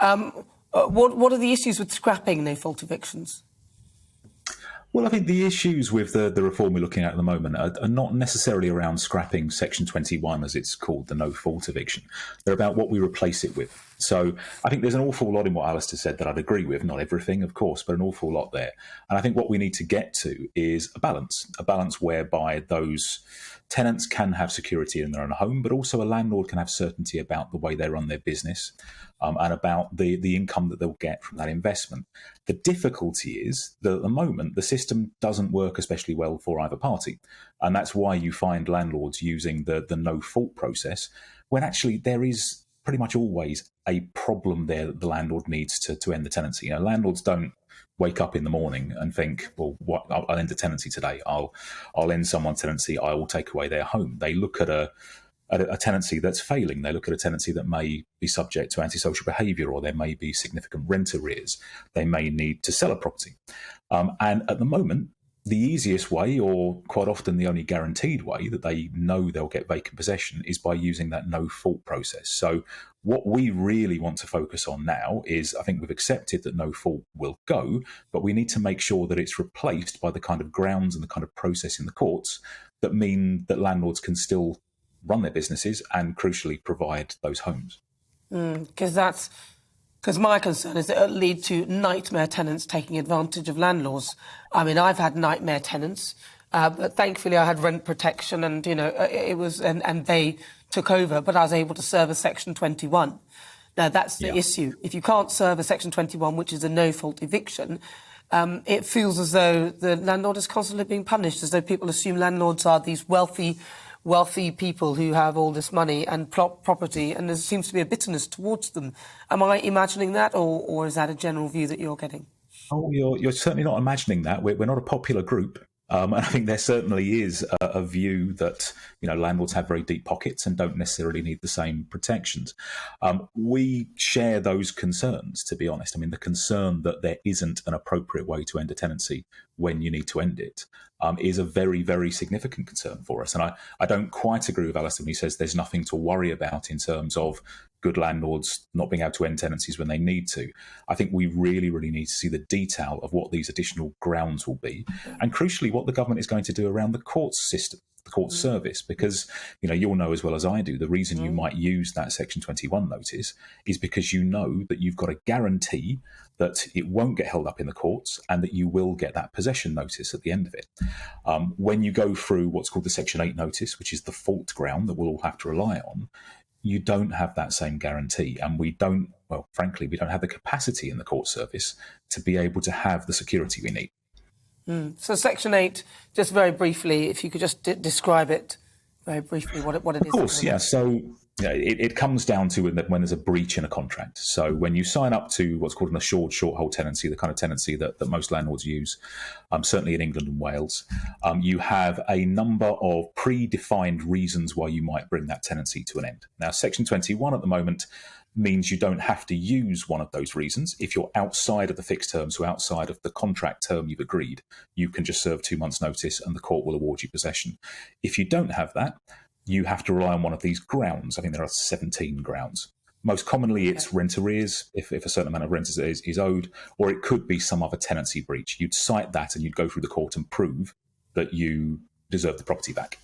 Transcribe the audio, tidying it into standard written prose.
What are the issues with scrapping no-fault evictions? Well, I think the issues with the reform we're looking at the moment are not necessarily around scrapping Section 21, as it's called, the no-fault eviction. They're about what we replace it with. So I think there's an awful lot in what Alistair said that I'd agree with. Not everything, of course, but an awful lot there. And I think what we need to get to is a balance whereby those tenants can have security in their own home, but also a landlord can have certainty about the way they run their business and about the income that they'll get from that investment. The difficulty is that at the moment, the system doesn't work especially well for either party. And that's why you find landlords using the no-fault process, when actually there is pretty much always a problem there that the landlord needs to end the tenancy. You know, landlords don't wake up in the morning and think, well, I'll end a tenancy today. I'll end someone's tenancy. I will take away their home. They look at a tenancy that's failing. They look at a tenancy that may be subject to antisocial behaviour, or there may be significant rent arrears. They may need to sell a property. And at the moment, the easiest way, or quite often the only guaranteed way that they know they'll get vacant possession, is by using that no-fault process. So what we really want to focus on now is, I think we've accepted that no-fault will go, but we need to make sure that it's replaced by the kind of grounds and the kind of process in the courts that mean that landlords can still run their businesses and, crucially, provide those homes. Because my concern is that it'll lead to nightmare tenants taking advantage of landlords. I mean, I've had nightmare tenants, but thankfully I had rent protection, and it was, and they took over. But I was able to serve a Section 21. Now that's the issue. If you can't serve a Section 21, which is a no-fault eviction, it feels as though the landlord is constantly being punished, as though people assume landlords are these wealthy people who have all this money and property, and there seems to be a bitterness towards them. Am I imagining that, or is that a general view that you're getting? Oh, you're certainly not imagining that. We're not a popular group. And I think there certainly is a view that landlords have very deep pockets and don't necessarily need the same protections. We share those concerns, to be honest. I mean, the concern that there isn't an appropriate way to end a tenancy when you need to end it is a very, very significant concern for us. And I don't quite agree with Alistair when he says there's nothing to worry about in terms of good landlords not being able to end tenancies when they need to. I think we really, really need to see the detail of what these additional grounds will be, and crucially what the government is going to do around the courts system, the court service, because you'll know as well as I do, the reason you might use that Section 21 notice is because you know that you've got a guarantee that it won't get held up in the courts and that you will get that possession notice at the end of it. When you go through what's called the Section 8 notice, which is the fault ground that we'll all have to rely on, you don't have that same guarantee, and we don't have the capacity in the court service to be able to have the security we need. So Section 8, just very briefly, if you could just describe it very briefly, what it is. Of course, yeah. So it comes down to when there's a breach in a contract. So when you sign up to what's called an assured short-hold tenancy, the kind of tenancy that most landlords use, certainly in England and Wales, you have a number of predefined reasons why you might bring that tenancy to an end. Now, Section 21 at the moment means you don't have to use one of those reasons. If you're outside of the fixed term, so outside of the contract term you've agreed, you can just serve 2 months' notice and the court will award you possession. If you don't have that, you have to rely on one of these grounds. I think there are 17 grounds. Most commonly, it's rent arrears, if a certain amount of rent is owed, or it could be some other tenancy breach. You'd cite that and you'd go through the court and prove that you deserve the property back.